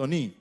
Toninho,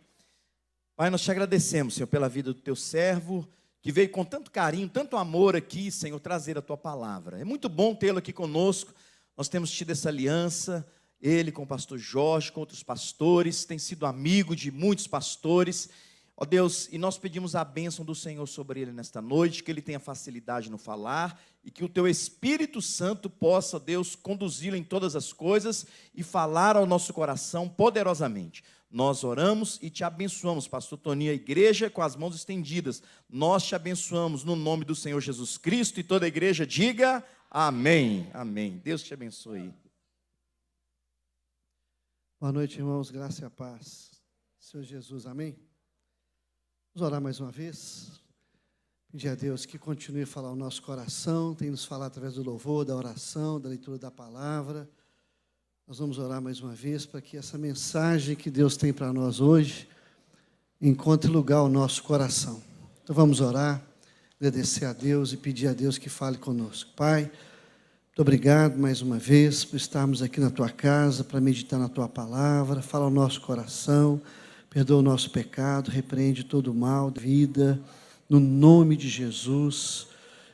Pai, nós te agradecemos, Senhor, pela vida do teu servo, que veio com tanto carinho, tanto amor aqui, Senhor, trazer a tua palavra. É muito bom tê-lo aqui conosco. Nós temos tido essa aliança, ele com o pastor Jorge, com outros pastores, tem sido amigo de muitos pastores. Ó Deus, e nós pedimos a bênção do Senhor sobre ele nesta noite, que ele tenha facilidade no falar, e que o teu Espírito Santo possa, Deus, conduzi-lo em todas as coisas e falar ao nosso coração poderosamente. Nós oramos e te abençoamos, pastor Toninho, a igreja com as mãos estendidas. Nós te abençoamos no nome do Senhor Jesus Cristo, e toda a igreja diga amém. Amém. Deus te abençoe. Boa noite, irmãos, graça e a paz. Senhor Jesus, amém? Vamos orar mais uma vez. Pedir a Deus que continue a falar o nosso coração, tem nos falado através do louvor, da oração, da leitura da palavra. Nós vamos orar mais uma vez para que essa mensagem que Deus tem para nós hoje encontre lugar ao nosso coração. Então vamos orar, agradecer a Deus e pedir a Deus que fale conosco. Pai, muito obrigado mais uma vez por estarmos aqui na Tua casa, para meditar na Tua palavra, fala ao nosso coração, perdoa o nosso pecado, repreende todo o mal da vida, no nome de Jesus,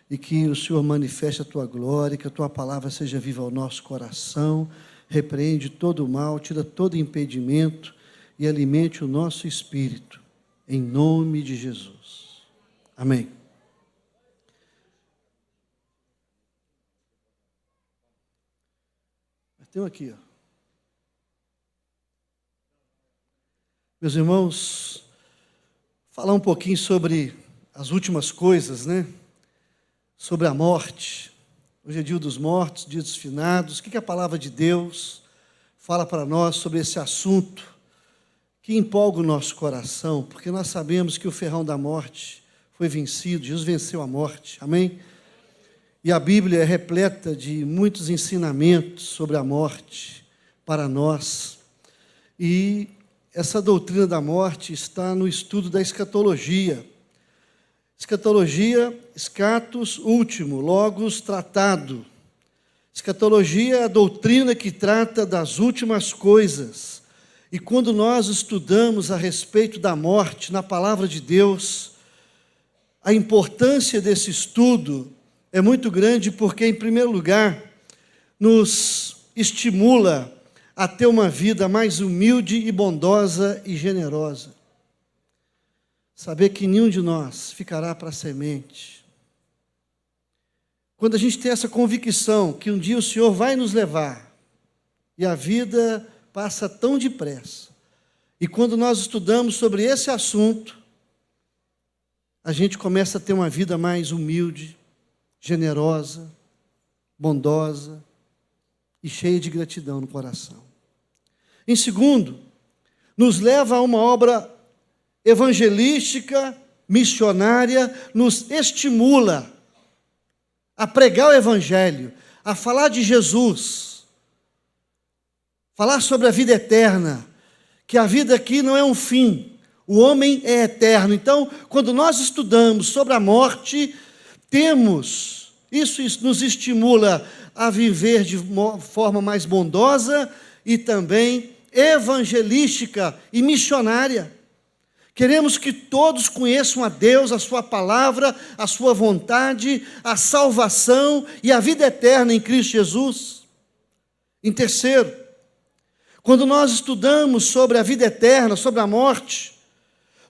e que o Senhor manifeste a Tua glória, que a Tua palavra seja viva ao nosso coração, repreende todo o mal, tira todo impedimento e alimente o nosso espírito, em nome de Jesus. Amém. Tem um aqui, ó. Meus irmãos, falar um pouquinho sobre as últimas coisas, né? Sobre a morte. Hoje é dia dos mortos, dia dos finados. O que a palavra de Deus fala para nós sobre esse assunto que empolga o nosso coração? Porque nós sabemos que o ferrão da morte foi vencido, Jesus venceu a morte, amém? E a Bíblia é repleta de muitos ensinamentos sobre a morte para nós. E essa doutrina da morte está no estudo da escatologia. Escatologia, escatos, último, logos, tratado. Escatologia é a doutrina que trata das últimas coisas. E quando nós estudamos a respeito da morte na palavra de Deus, a importância desse estudo é muito grande porque, em primeiro lugar, nos estimula a ter uma vida mais humilde e bondosa e generosa. Saber que nenhum de nós ficará para a semente. Quando a gente tem essa convicção que um dia o Senhor vai nos levar, e a vida passa tão depressa, e quando nós estudamos sobre esse assunto, a gente começa a ter uma vida mais humilde, generosa, bondosa e cheia de gratidão no coração. Em segundo, nos leva a uma obra evangelística, missionária, nos estimula a pregar o Evangelho, a falar de Jesus, falar sobre a vida eterna, que a vida aqui não é um fim, o homem é eterno. Então, quando nós estudamos sobre a morte, isso nos estimula a viver de forma mais bondosa e também evangelística e missionária. Queremos que todos conheçam a Deus, a sua palavra, a sua vontade, a salvação e a vida eterna em Cristo Jesus. Em terceiro, quando nós estudamos sobre a vida eterna, sobre a morte,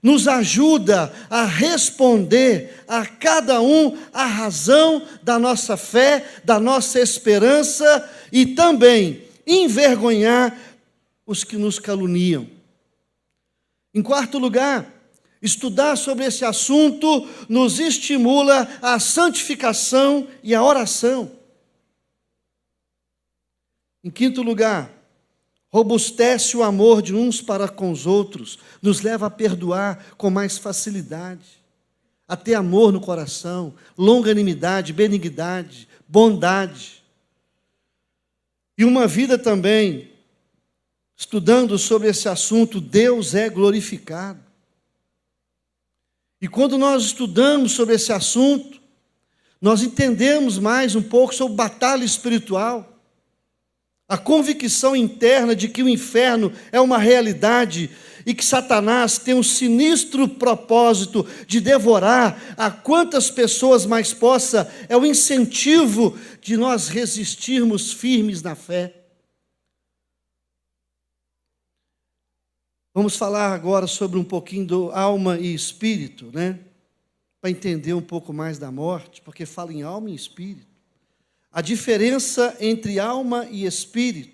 nos ajuda a responder a cada um a razão da nossa fé, da nossa esperança e também envergonhar os que nos caluniam. Em quarto lugar, estudar sobre esse assunto nos estimula a santificação e a oração. Em quinto lugar, robustece o amor de uns para com os outros, nos leva a perdoar com mais facilidade, a ter amor no coração, longanimidade, benignidade, bondade. E uma vida também, estudando sobre esse assunto, Deus é glorificado. E quando nós estudamos sobre esse assunto, nós entendemos mais um pouco sobre batalha espiritual. A convicção interna de que o inferno é uma realidade e que Satanás tem um sinistro propósito de devorar a quantas pessoas mais possa, é o incentivo de nós resistirmos firmes na fé. Vamos falar agora sobre um pouquinho do alma e espírito, né? Para entender um pouco mais da morte, porque fala em alma e espírito. A diferença entre alma e espírito.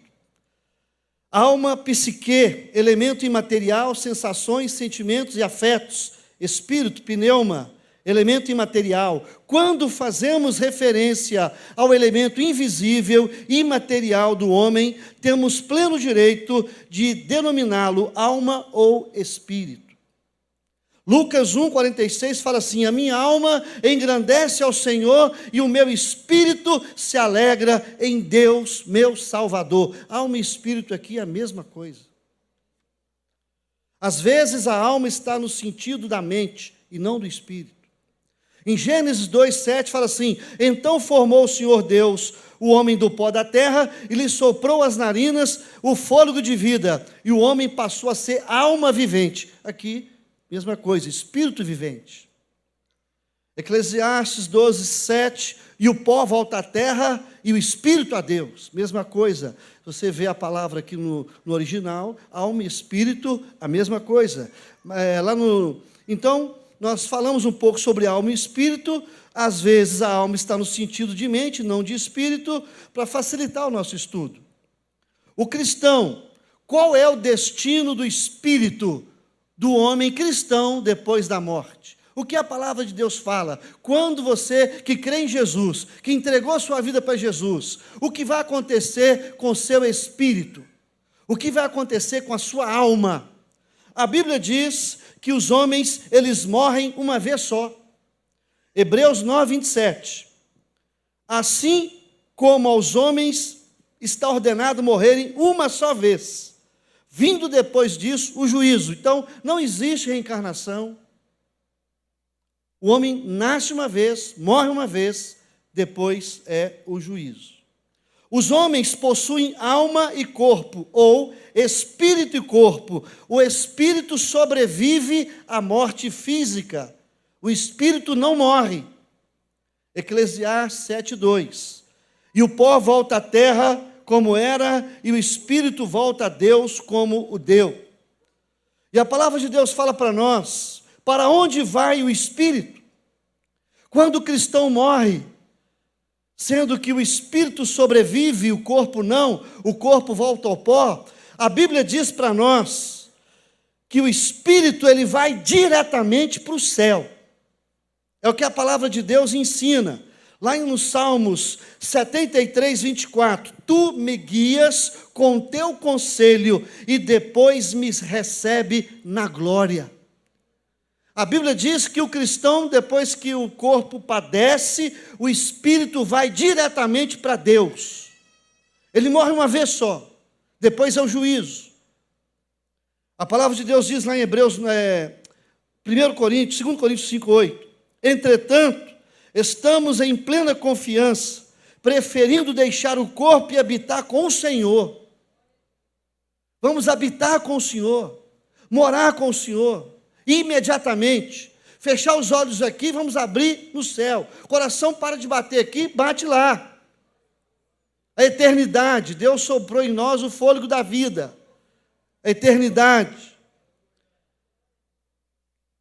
Alma, psique, elemento imaterial, sensações, sentimentos e afetos. Espírito, pneuma, elemento imaterial. Quando fazemos referência ao elemento invisível, imaterial do homem, temos pleno direito de denominá-lo alma ou espírito. Lucas 1,46 fala assim: a minha alma engrandece ao Senhor e o meu espírito se alegra em Deus, meu Salvador. Alma e espírito aqui é a mesma coisa. Às vezes a alma está no sentido da mente e não do espírito. Em Gênesis 2,7 fala assim: então formou o Senhor Deus o homem do pó da terra e lhe soprou as narinas o fôlego de vida, e o homem passou a ser alma vivente. Aqui, mesma coisa, espírito vivente. Eclesiastes 12:7, e o pó volta à terra e o espírito a Deus. Mesma coisa, você vê a palavra aqui no original, alma e espírito, a mesma coisa. Então, nós falamos um pouco sobre alma e espírito. Às vezes a alma está no sentido de mente, não de espírito, para facilitar o nosso estudo. O cristão, qual é o destino do espírito do homem cristão depois da morte? O que a palavra de Deus fala? Quando você que crê em Jesus, que entregou a sua vida para Jesus, o que vai acontecer com o seu espírito? O que vai acontecer com a sua alma? A Bíblia diz que os homens, eles morrem uma vez só. Hebreus 9:27. Assim como aos homens está ordenado morrerem uma só vez, vindo depois disso o juízo. Então, não existe reencarnação. O homem nasce uma vez, morre uma vez, depois é o juízo. Os homens possuem alma e corpo, ou espírito e corpo. O espírito sobrevive à morte física. O espírito não morre. Eclesiastes 7:2. E o pó volta à terra como era, e o espírito volta a Deus como o deu. E a palavra de Deus fala para nós, para onde vai o espírito? Quando o cristão morre, sendo que o espírito sobrevive e o corpo não, o corpo volta ao pó, a Bíblia diz para nós que o espírito ele vai diretamente para o céu. É o que a palavra de Deus ensina. Lá nos Salmos 73:24, tu me guias com teu conselho e depois me recebe na glória. A Bíblia diz que o cristão, depois que o corpo padece, o espírito vai diretamente para Deus. Ele morre uma vez só, depois é o juízo. A palavra de Deus diz lá em Hebreus, 2 Coríntios 5:8, entretanto, estamos em plena confiança, preferindo deixar o corpo e habitar com o Senhor. Vamos habitar com o Senhor, morar com o Senhor, imediatamente. Fechar os olhos aqui, vamos abrir no céu. O coração para de bater aqui, bate lá. A eternidade, Deus soprou em nós o fôlego da vida. A eternidade.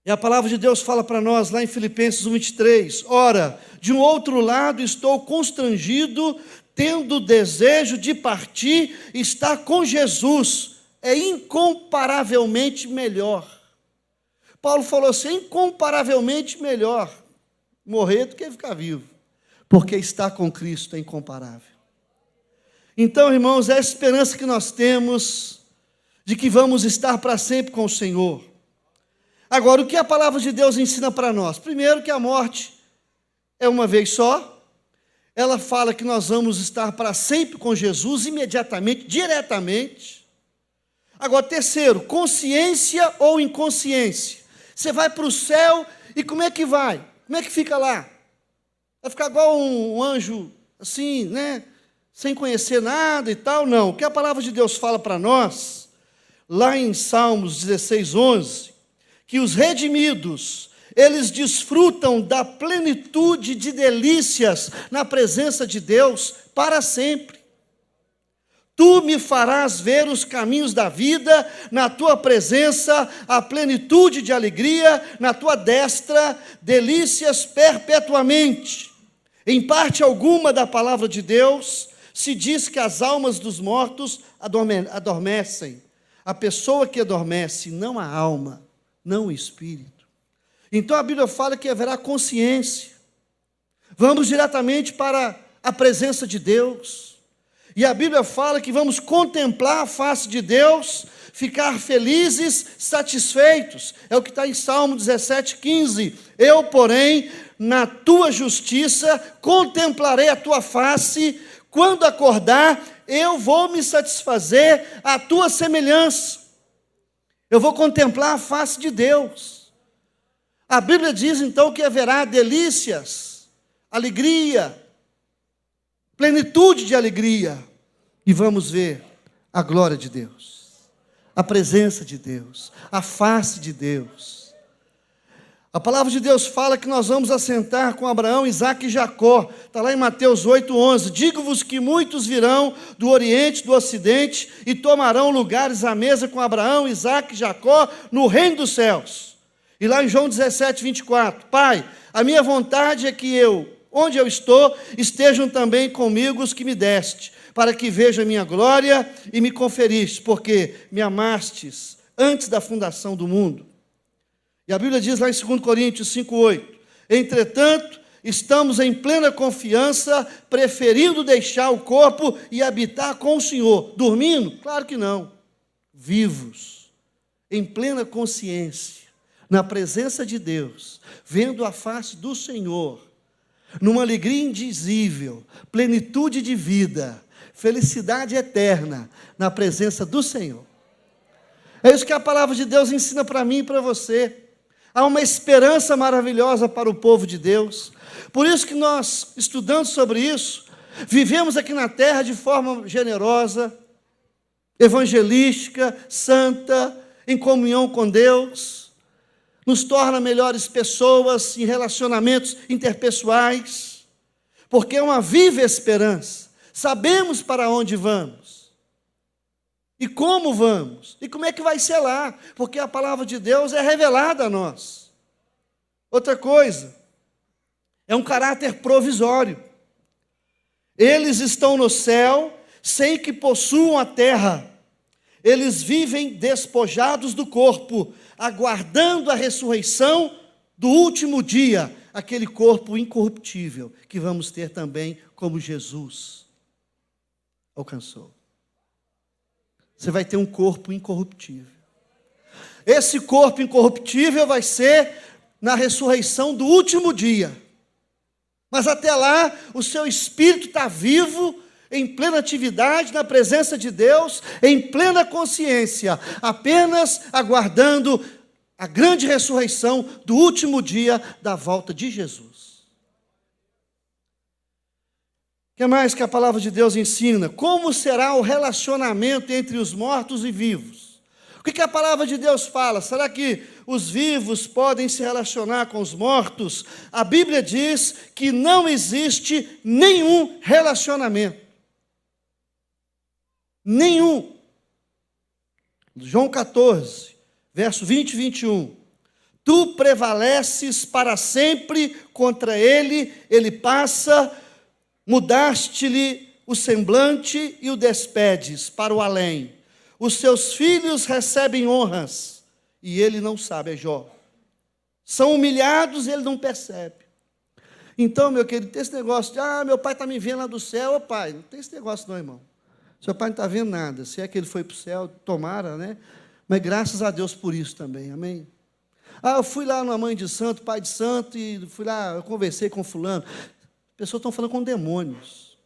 E a palavra de Deus fala para nós lá em Filipenses 1:23, ora, de um outro lado estou constrangido, tendo o desejo de partir e estar com Jesus, é incomparavelmente melhor. Paulo falou assim, incomparavelmente melhor morrer do que ficar vivo, porque estar com Cristo é incomparável. Então, irmãos, é a esperança que nós temos de que vamos estar para sempre com o Senhor. Agora, o que a palavra de Deus ensina para nós? Primeiro, que a morte é uma vez só. Ela fala que nós vamos estar para sempre com Jesus, imediatamente, diretamente. Agora, terceiro, consciência ou inconsciência. Você vai para o céu e como é que vai? Como é que fica lá? Vai ficar igual um anjo, assim, né? Sem conhecer nada e tal? Não. O que a palavra de Deus fala para nós, lá em Salmos 16:11, que os redimidos, eles desfrutam da plenitude de delícias na presença de Deus para sempre. Tu me farás ver os caminhos da vida, na tua presença a plenitude de alegria, na tua destra delícias perpetuamente. Em parte alguma da palavra de Deus, se diz que as almas dos mortos adormecem. A pessoa que adormece, não a alma, não o espírito. Então a Bíblia fala que haverá consciência. Vamos diretamente para a presença de Deus. E a Bíblia fala que vamos contemplar a face de Deus, ficar felizes, satisfeitos. É o que está em Salmo 17:15. Eu, porém, na tua justiça, contemplarei a tua face. Quando acordar, eu vou me satisfazer à tua semelhança. Eu vou contemplar a face de Deus. A Bíblia diz então que haverá delícias, alegria, plenitude de alegria, e vamos ver a glória de Deus, a presença de Deus, a face de Deus. A palavra de Deus fala que nós vamos assentar com Abraão, Isaque e Jacó. Está lá em Mateus 8:11. Digo-vos que muitos virão do Oriente, do Ocidente, e tomarão lugares à mesa com Abraão, Isaque e Jacó no reino dos céus. E lá em João 17:24. Pai, a minha vontade é que onde eu estou, estejam também comigo os que me deste, para que vejam a minha glória e me conferiste, porque me amastes antes da fundação do mundo. E a Bíblia diz lá em 2 Coríntios 5:8, entretanto, estamos em plena confiança, preferindo deixar o corpo e habitar com o Senhor. Dormindo? Claro que não. Vivos, em plena consciência, na presença de Deus, vendo a face do Senhor, numa alegria indizível, plenitude de vida, felicidade eterna, na presença do Senhor. É isso que a palavra de Deus ensina para mim e para você. Há uma esperança maravilhosa para o povo de Deus. Por isso que nós, estudando sobre isso, vivemos aqui na terra de forma generosa, evangelística, santa, em comunhão com Deus, nos torna melhores pessoas em relacionamentos interpessoais, porque é uma viva esperança. Sabemos para onde vamos. E como vamos? E como é que vai ser lá? Porque a palavra de Deus é revelada a nós. Outra coisa, é um caráter provisório. Eles estão no céu sem que possuam a terra. Eles vivem despojados do corpo, aguardando a ressurreição do último dia, aquele corpo incorruptível que vamos ter também como Jesus alcançou. Você vai ter um corpo incorruptível. Esse corpo incorruptível vai ser na ressurreição do último dia. Mas até lá, o seu espírito está vivo, em plena atividade, na presença de Deus, em plena consciência, apenas aguardando a grande ressurreição do último dia da volta de Jesus. O que mais que a palavra de Deus ensina? Como será o relacionamento entre os mortos e vivos? O que a palavra de Deus fala? Será que os vivos podem se relacionar com os mortos? A Bíblia diz que não existe nenhum relacionamento. Nenhum. João 14, verso 20 e 21. Tu prevaleces para sempre contra ele, ele passa, mudaste-lhe o semblante e o despedes para o além. Os seus filhos recebem honras e ele não sabe, é Jó. São humilhados e ele não percebe. Então, meu querido, tem esse negócio de, meu pai está me vendo lá do céu. Ô pai, não tem esse negócio não, irmão. Seu pai não está vendo nada. Se é que ele foi para o céu, tomara, né? Mas graças a Deus por isso também, amém? Eu fui lá numa mãe de santo, pai de santo, e fui lá, eu conversei com fulano. As pessoas estão falando com demônios.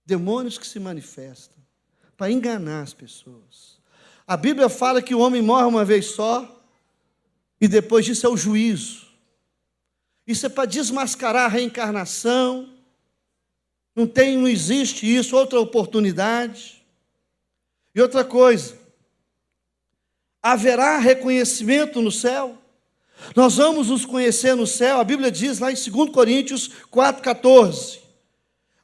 Demônios que se manifestam para enganar as pessoas. A Bíblia fala que o homem morre uma vez só, e depois disso é o juízo. Isso é para desmascarar a reencarnação. Não existe isso, outra oportunidade. E outra coisa, Haverá reconhecimento no céu? Nós vamos nos conhecer no céu. A Bíblia diz lá em 2 Coríntios 4,14: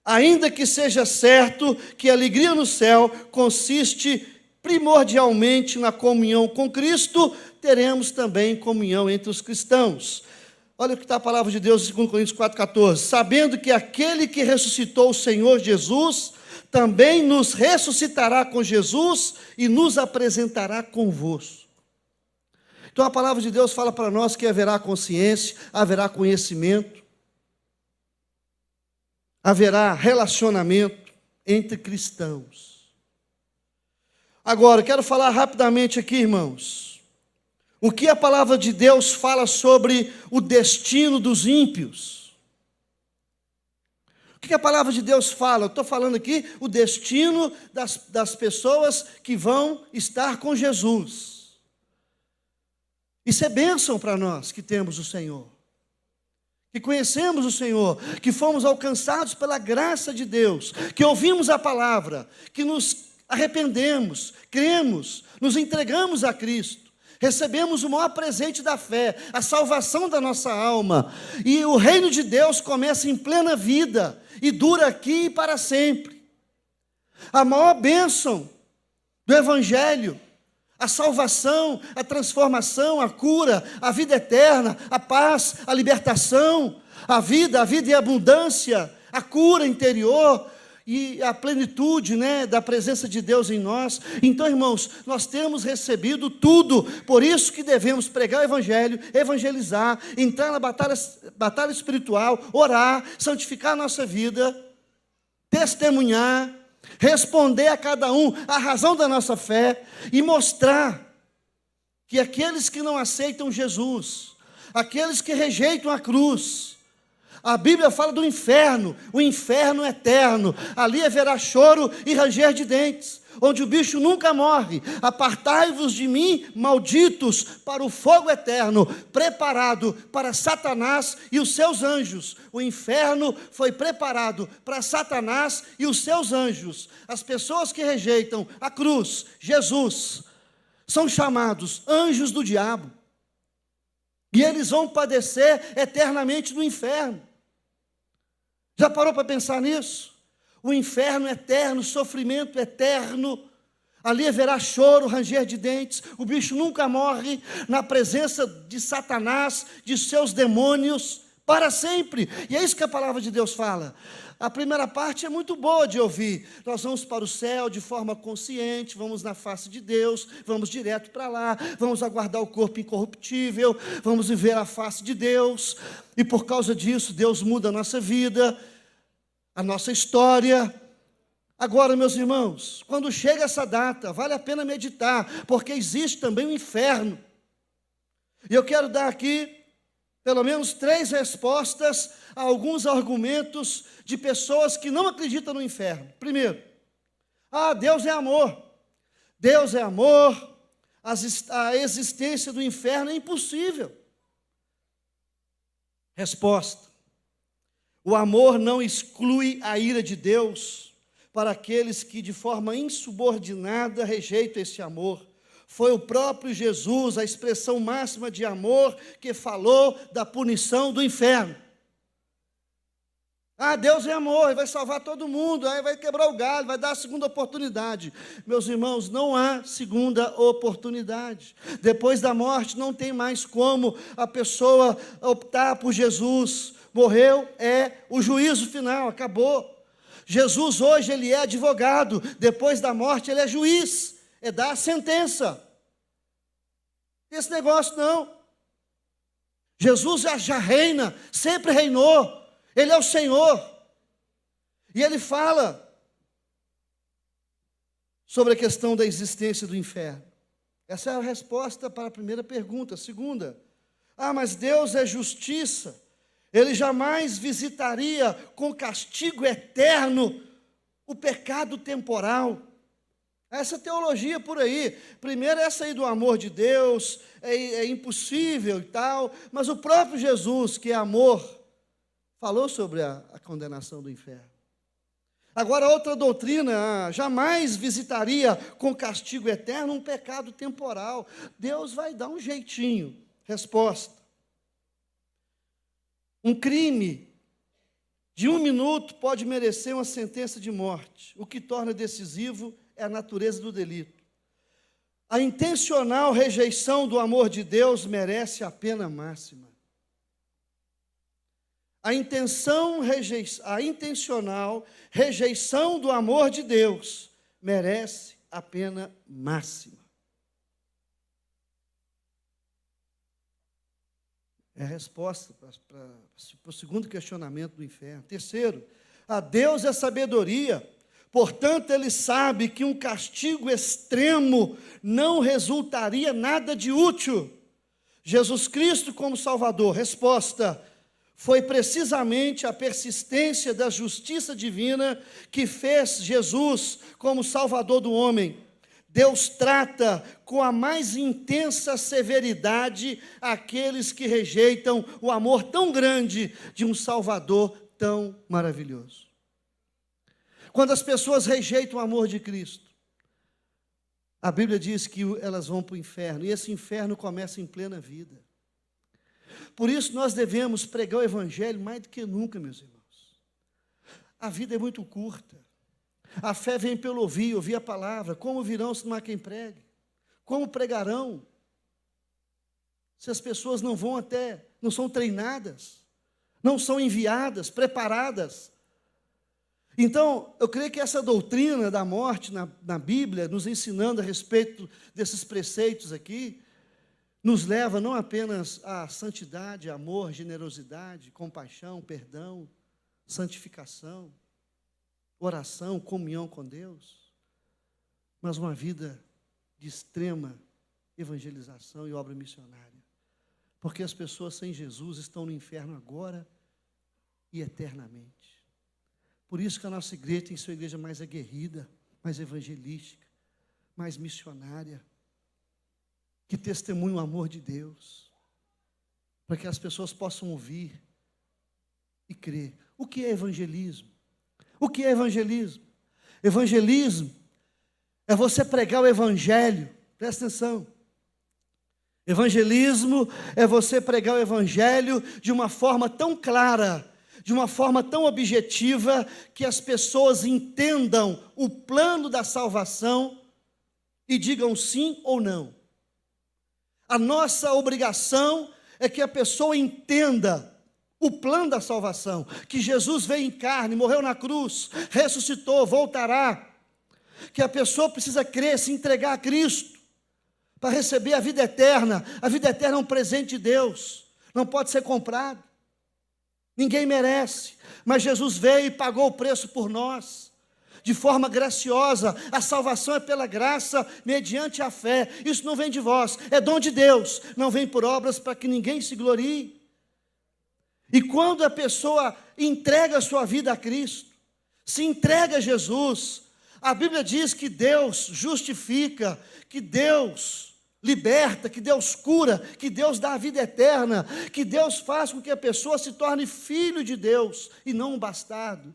ainda que seja certo que a alegria no céu consiste primordialmente na comunhão com Cristo, teremos também comunhão entre os cristãos. Olha o que está a palavra de Deus em 2 Coríntios 4,14: sabendo que aquele que ressuscitou o Senhor Jesus, também nos ressuscitará com Jesus e nos apresentará convosco. Então a palavra de Deus fala para nós que haverá consciência, haverá conhecimento, haverá relacionamento entre cristãos. Agora, quero falar rapidamente aqui, irmãos, o que a palavra de Deus fala sobre o destino dos ímpios. O que a palavra de Deus fala? Eu estou falando aqui o destino das pessoas que vão estar com Jesus. Isso é bênção para nós que temos o Senhor, que conhecemos o Senhor, que fomos alcançados pela graça de Deus, que ouvimos a palavra, que nos arrependemos, cremos, nos entregamos a Cristo, recebemos o maior presente da fé, a salvação da nossa alma, e o reino de Deus começa em plena vida e dura aqui e para sempre. A maior bênção do Evangelho, a salvação, a transformação, a cura, a vida eterna, a paz, a libertação, a vida e a abundância, a cura interior e a plenitude, da presença de Deus em nós. Então, irmãos, nós temos recebido tudo, por isso que devemos pregar o Evangelho, evangelizar, entrar na batalha espiritual, orar, santificar a nossa vida, testemunhar, responder a cada um a razão da nossa fé e mostrar que aqueles que não aceitam Jesus, aqueles que rejeitam a cruz, a Bíblia fala do inferno, o inferno eterno, ali haverá choro e ranger de dentes, onde o bicho nunca morre. Apartai-vos de mim, malditos, para o fogo eterno, preparado para Satanás e os seus anjos. O inferno foi preparado para Satanás e os seus anjos. As pessoas que rejeitam a cruz, Jesus, são chamados anjos do diabo. E eles vão padecer eternamente no inferno. Já parou para pensar nisso? O inferno eterno, sofrimento eterno, ali haverá choro, ranger de dentes, o bicho nunca morre, na presença de Satanás, de seus demônios, para sempre. E é isso que a palavra de Deus fala. A primeira parte é muito boa de ouvir. Nós vamos para o céu de forma consciente, vamos na face de Deus, vamos direto para lá, vamos aguardar o corpo incorruptível, vamos viver a face de Deus, e por causa disso Deus muda a nossa vida, a nossa história. Agora, meus irmãos, quando chega essa data, vale a pena meditar, porque existe também o inferno. E eu quero dar aqui pelo menos 3 respostas a alguns argumentos de pessoas que não acreditam no inferno. Primeiro, Deus é amor. Deus é amor, a existência do inferno é impossível. Resposta: o amor não exclui a ira de Deus para aqueles que de forma insubordinada rejeitam esse amor. Foi o próprio Jesus, a expressão máxima de amor, que falou da punição do inferno. Deus é amor, Ele vai salvar todo mundo, aí vai quebrar o galho, vai dar a segunda oportunidade. Meus irmãos, não há segunda oportunidade. Depois da morte não tem mais como a pessoa optar por Jesus. Morreu, é o juízo final, acabou. Jesus hoje, Ele é advogado, depois da morte Ele é juiz, é dar a sentença. Esse negócio não. Jesus já reina, sempre reinou. Ele é o Senhor. E Ele fala sobre a questão da existência do inferno. Essa é a resposta para a primeira pergunta. A segunda: mas Deus é justiça. Ele jamais visitaria com castigo eterno o pecado temporal. Essa teologia por aí. Primeiro, essa aí do amor de Deus, é impossível e tal, mas o próprio Jesus, que é amor, falou sobre a condenação do inferno. Agora, outra doutrina jamais visitaria com castigo eterno um pecado temporal. Deus vai dar um jeitinho. Resposta: um crime de 1 minuto pode merecer uma sentença de morte. O que torna decisivo é a natureza do delito. A intencional rejeição do amor de Deus merece a pena máxima. A intencional rejeição do amor de Deus merece a pena máxima. É a resposta para o segundo questionamento do inferno. Terceiro, a Deus é sabedoria, portanto, Ele sabe que um castigo extremo não resultaria nada de útil. Jesus Cristo como Salvador. Resposta: foi precisamente a persistência da justiça divina que fez Jesus como Salvador do homem. Deus trata com a mais intensa severidade aqueles que rejeitam o amor tão grande de um Salvador tão maravilhoso. Quando as pessoas rejeitam o amor de Cristo, a Bíblia diz que elas vão para o inferno, e esse inferno começa em plena vida. Por isso nós devemos pregar o Evangelho mais do que nunca, meus irmãos. A vida é muito curta. A fé vem pelo ouvir a palavra. Como virão se não há quem pregue? Como pregarão se as pessoas não são treinadas, não são enviadas, preparadas? Então, eu creio que essa doutrina da morte na Bíblia, nos ensinando a respeito desses preceitos aqui, nos leva não apenas à santidade, amor, generosidade, compaixão, perdão, santificação, oração, comunhão com Deus, mas uma vida de extrema evangelização e obra missionária. Porque as pessoas sem Jesus estão no inferno agora e eternamente. Por isso que a nossa igreja tem que ser uma igreja mais aguerrida, mais evangelística, mais missionária, que testemunha o amor de Deus, para que as pessoas possam ouvir e crer. O que é evangelismo? O que é evangelismo? Evangelismo é você pregar o evangelho. Presta atenção. Evangelismo é você pregar o evangelho de uma forma tão clara, de uma forma tão objetiva, que as pessoas entendam o plano da salvação e digam sim ou não. A nossa obrigação é que a pessoa entenda o plano da salvação, que Jesus veio em carne, morreu na cruz, ressuscitou, voltará, que a pessoa precisa crer, se entregar a Cristo, para receber a vida eterna. A vida eterna é um presente de Deus, não pode ser comprado, ninguém merece, mas Jesus veio e pagou o preço por nós, de forma graciosa. A salvação é pela graça, mediante a fé. Isso não vem de vós, é dom de Deus, não vem por obras para que ninguém se glorie. E quando a pessoa entrega a sua vida a Cristo, se entrega a Jesus, a Bíblia diz que Deus justifica, que Deus liberta, que Deus cura, que Deus dá a vida eterna, que Deus faz com que a pessoa se torne filho de Deus e não um bastardo.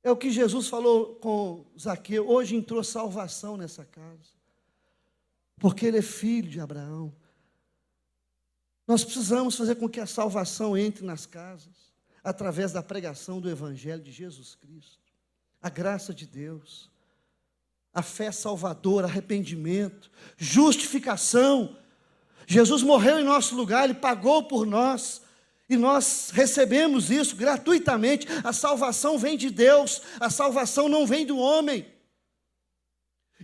É o que Jesus falou com Zaqueu: hoje entrou salvação nessa casa, porque ele é filho de Abraão. Nós precisamos fazer com que a salvação entre nas casas, através da pregação do Evangelho de Jesus Cristo. A graça de Deus, a fé salvadora, arrependimento, justificação. Jesus morreu em nosso lugar, Ele pagou por nós, e nós recebemos isso gratuitamente. A salvação vem de Deus, a salvação não vem do homem.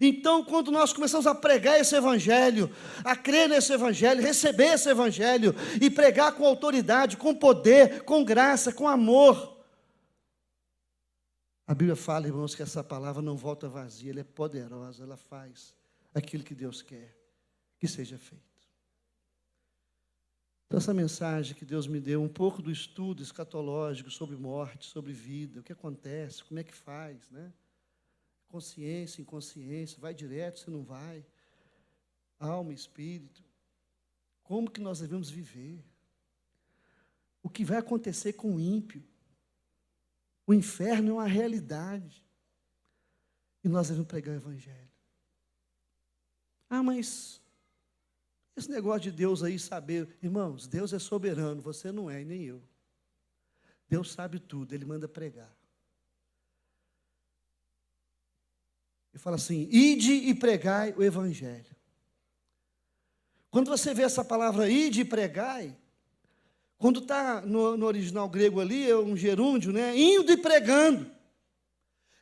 Então, quando nós começamos a pregar esse Evangelho, a crer nesse Evangelho, receber esse Evangelho e pregar com autoridade, com poder, com graça, com amor, a Bíblia fala, irmãos, que essa palavra não volta vazia, ela é poderosa, ela faz aquilo que Deus quer que seja feito. Então, essa mensagem que Deus me deu, um pouco do estudo escatológico sobre morte, sobre vida, o que acontece, como é que faz, né? Consciência, inconsciência, vai direto, se não vai, alma, espírito, como que nós devemos viver, o que vai acontecer com o ímpio, O inferno é uma realidade. E nós devemos pregar o evangelho. Ah, mas esse negócio de Deus aí saber, irmãos, Deus é soberano, você não é e nem eu. Deus sabe tudo, Ele manda pregar. Ele fala assim, ide e pregai o evangelho. Quando você vê essa palavra ide e pregai, quando está no original grego ali, é um gerúndio, né? Indo e pregando.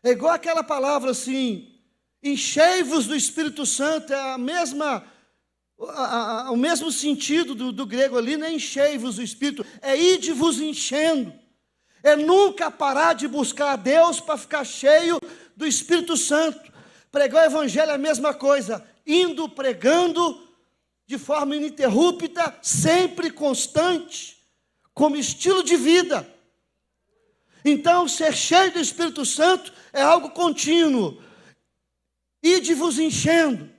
É igual aquela palavra assim, enchei-vos do Espírito Santo, é o mesmo sentido do grego ali, não é enchei-vos do Espírito, é ide-vos enchendo. É nunca parar de buscar a Deus para ficar cheio do Espírito Santo. Pregar o evangelho é a mesma coisa, indo pregando de forma ininterrupta, sempre constante, como estilo de vida. Então, ser cheio do Espírito Santo é algo contínuo. Ide vos enchendo.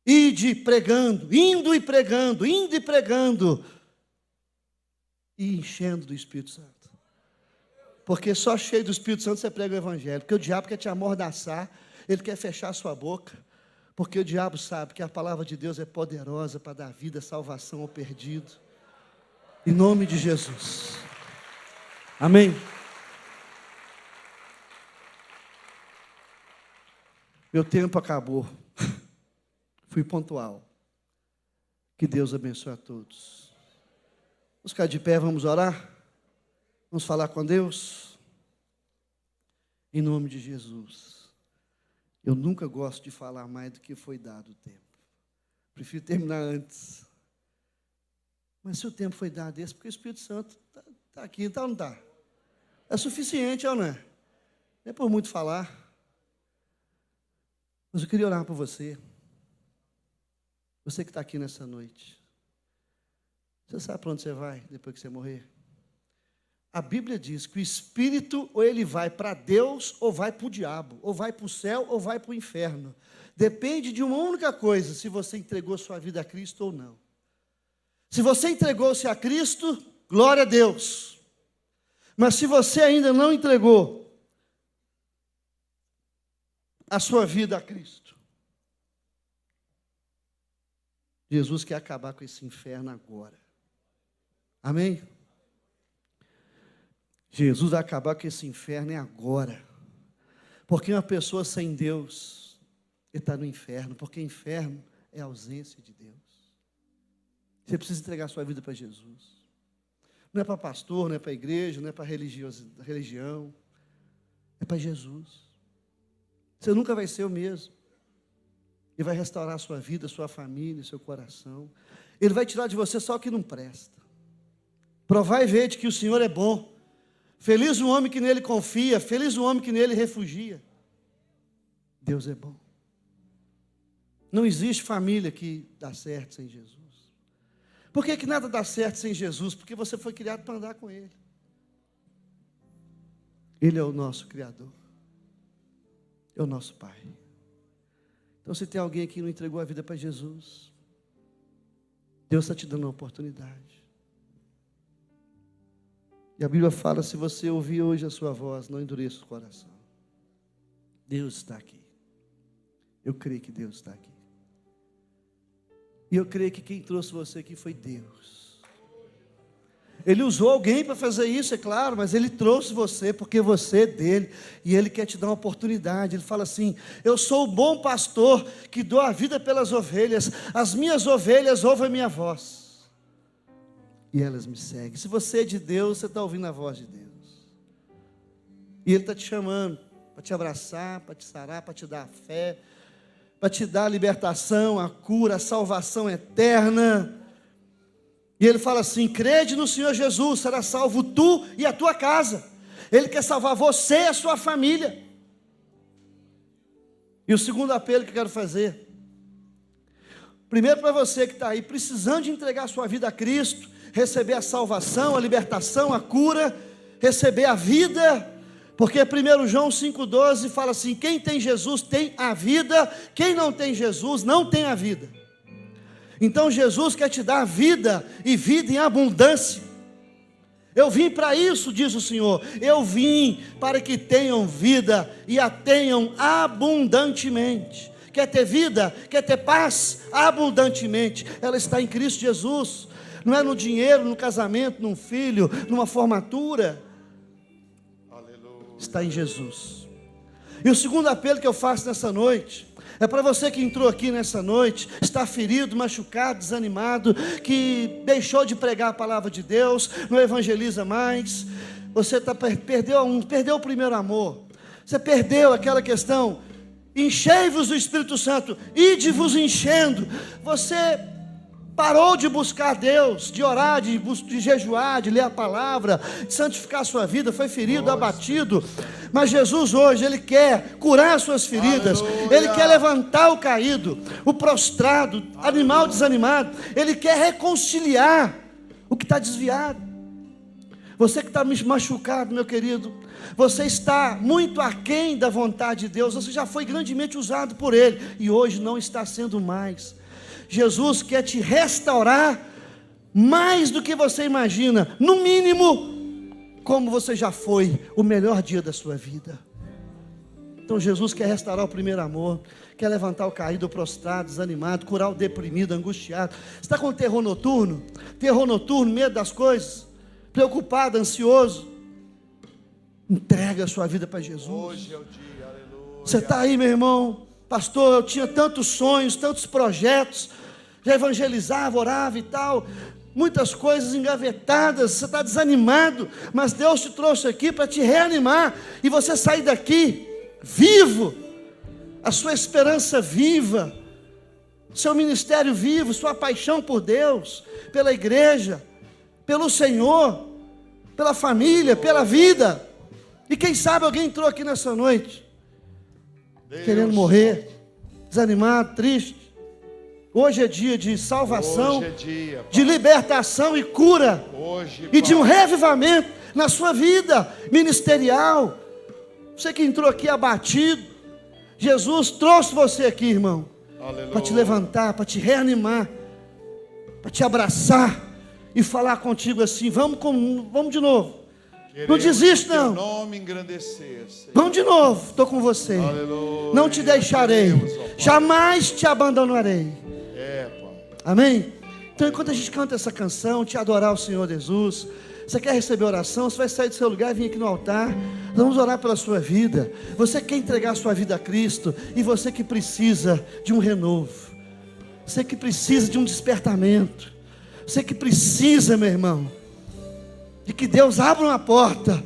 Ide pregando, indo e pregando, indo e pregando. E enchendo do Espírito Santo. Porque só cheio do Espírito Santo você prega o Evangelho. Porque o diabo quer te amordaçar, ele quer fechar a sua boca. Porque o diabo sabe que a palavra de Deus é poderosa para dar vida, salvação ao perdido. Em nome de Jesus. Amém? Meu tempo acabou. Fui pontual. Que Deus abençoe a todos. Vamos ficar de pé, vamos orar? Vamos falar com Deus? Em nome de Jesus. Eu nunca gosto de falar mais do que foi dado o tempo. Prefiro terminar antes. Mas se o tempo foi dado esse, porque o Espírito Santo está aqui, então não está. É suficiente, ou não é? Não é por muito falar. Mas eu queria orar por você. Você que está aqui nessa noite. Você sabe para onde você vai depois que você morrer? A Bíblia diz que o Espírito ou ele vai para Deus ou vai para o diabo. Ou vai para o céu ou vai para o inferno. Depende de uma única coisa, se você entregou sua vida a Cristo ou não. Se você entregou-se a Cristo, glória a Deus. Mas se você ainda não entregou a sua vida a Cristo, Jesus quer acabar com esse inferno agora. Amém? Jesus vai acabar com esse inferno agora. Porque uma pessoa sem Deus, ele está no inferno. Porque inferno é a ausência de Deus. Você precisa entregar sua vida para Jesus. Não é para pastor, não é para igreja, não é para religião. É para Jesus. Você nunca vai ser o mesmo. Ele vai restaurar a sua vida, a sua família, o seu coração. Ele vai tirar de você só o que não presta. Provar e ver de que o Senhor é bom. Feliz o homem que nele confia, feliz o homem que nele refugia. Deus é bom. Não existe família que dá certo sem Jesus. Por que nada dá certo sem Jesus? Porque você foi criado para andar com Ele. Ele é o nosso Criador. É o nosso Pai. Então, se tem alguém aqui que não entregou a vida para Jesus, Deus está te dando uma oportunidade. E a Bíblia fala, se você ouvir hoje a sua voz, não endureça o coração. Deus está aqui. Eu creio que Deus está aqui. E eu creio que quem trouxe você aqui foi Deus. Ele usou alguém para fazer isso, é claro, mas Ele trouxe você porque você é dele. E Ele quer te dar uma oportunidade. Ele fala assim, eu sou o bom pastor que dou a vida pelas ovelhas. As minhas ovelhas ouvem a minha voz. E elas me seguem. Se você é de Deus, você está ouvindo a voz de Deus. E Ele está te chamando para te abraçar, para te sarar, para te dar a fé, para te dar a libertação, a cura, a salvação eterna. E Ele fala assim, crede no Senhor Jesus, será salvo tu e a tua casa. Ele quer salvar você e a sua família. E o segundo apelo que eu quero fazer, primeiro para você que está aí precisando de entregar a sua vida a Cristo, receber a salvação, a libertação, a cura, receber a vida, porque 1 João 5,12 fala assim, quem tem Jesus tem a vida, quem não tem Jesus não tem a vida. Então Jesus quer te dar vida e vida em abundância. Eu vim para isso, diz o Senhor. Eu vim para que tenham vida e a tenham abundantemente. Quer ter vida? Quer ter paz? Abundantemente. Ela está em Cristo Jesus. Não é no dinheiro, no casamento, num filho, numa formatura. Está em Jesus. E o segundo apelo que eu faço nessa noite é para você que entrou aqui nessa noite, está ferido, machucado, desanimado, que deixou de pregar a palavra de Deus, não evangeliza mais. Você perdeu o primeiro amor. Você perdeu aquela questão. Enchei-vos do Espírito Santo, ide-vos enchendo. Você parou de buscar Deus, de orar, de jejuar, de ler a palavra, de santificar a sua vida, foi ferido, abatido. Mas Jesus hoje, Ele quer curar as suas feridas. Aleluia. Ele quer levantar o caído, o prostrado, animal desanimado. Ele quer reconciliar o que está desviado. Você que está machucado, meu querido, você está muito aquém da vontade de Deus. Você já foi grandemente usado por Ele e hoje não está sendo mais. Jesus quer te restaurar mais do que você imagina, no mínimo, como você já foi, o melhor dia da sua vida. Então Jesus quer restaurar o primeiro amor, quer levantar o caído, o prostrado, desanimado, curar o deprimido, angustiado. Você está com terror noturno, medo das coisas, preocupado, ansioso? Entrega a sua vida para Jesus. Hoje é o dia, aleluia. Você está aí, meu irmão? Pastor, eu tinha tantos sonhos, tantos projetos, já evangelizava, orava e tal, muitas coisas engavetadas, você está desanimado, mas Deus te trouxe aqui para te reanimar, e você sair daqui vivo, a sua esperança viva, seu ministério vivo, sua paixão por Deus, pela igreja, pelo Senhor, pela família, pela vida. E quem sabe alguém entrou aqui nessa noite querendo morrer, desanimado, triste. Hoje é dia de salvação, de libertação e cura, e de um revivamento na sua vida ministerial. Você que entrou aqui abatido, Jesus trouxe você aqui, irmão, para te levantar, para te reanimar, para te abraçar e falar contigo assim: vamos de novo. Não desiste, não. Vamos de novo, estou com você. Aleluia. Não te deixarei, jamais te abandonarei. Amém? Então, enquanto a gente canta essa canção, te adorar o Senhor Jesus, você quer receber oração, você vai sair do seu lugar e vir aqui no altar. Vamos orar pela sua vida. Você quer entregar a sua vida a Cristo, e você que precisa de um renovo, você que precisa de um despertamento, você que precisa, meu irmão, de que Deus abra uma porta,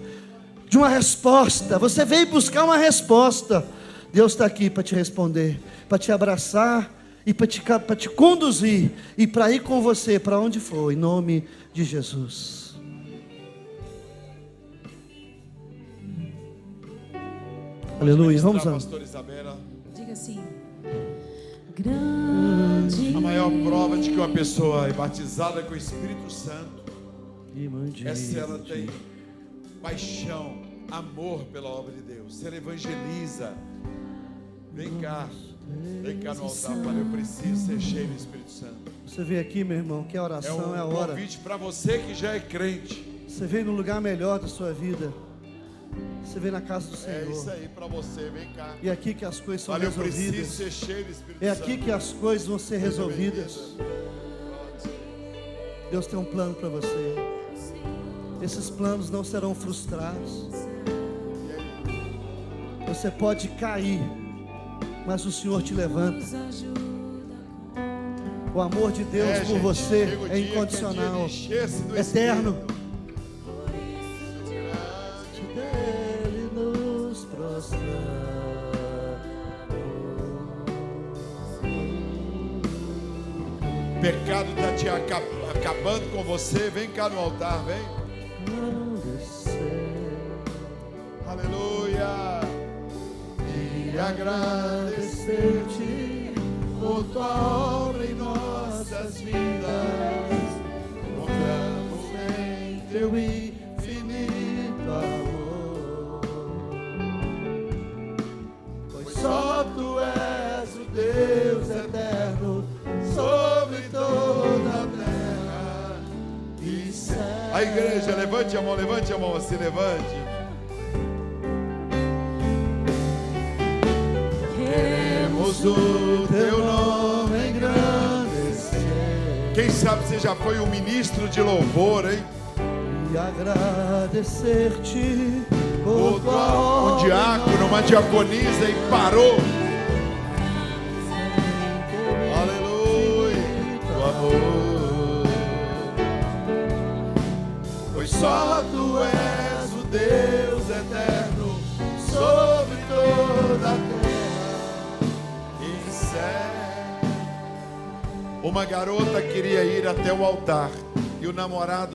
de uma resposta. Você veio buscar uma resposta. Deus está aqui para te responder, para te abraçar e para te conduzir, e para ir com você para onde for, em nome de Jesus. Aleluia, vamos lá. Pastor Isabela. Diga assim: grande. A maior prova de que uma pessoa é batizada com o Espírito Santo é se ela tem paixão, amor pela obra de Deus, se ela evangeliza. Vem cá no altar, fala: eu preciso ser cheio do Espírito Santo. Você veio aqui, meu irmão, que a oração é a hora. É um convite para você que já é crente. Você veio no lugar melhor da sua vida. Você veio na casa do Senhor. É isso aí para você, vem cá. E aqui que as coisas são Fala: eu resolvidas. preciso ser cheio do Espírito Santo. É aqui que as coisas vão ser resolvidas. Deus tem um plano para você. Esses planos não serão frustrados. Você pode cair, mas o Senhor te levanta. O amor de Deus por você é incondicional, eterno. Dele nos prostrar. O pecado está te acabando com você. Vem cá no altar, vem. Aleluia. E agradecer-te por tua obra em nossas vidas. Contamos em teu infinito amor, pois só tu és o Deus eterno sobre toda a terra e céu. A igreja, levante a mão, assim, levante. Queremos o teu nome engrandecer. Quem sabe você já foi um ministro de louvor, hein? E agradecer-te por tua Um diácono, uma diaconisa e parou. Aleluia, o amor. Pois só tu és o Deus eterno sobre toda a terra e céu. Uma garota queria ir até o altar e o namorado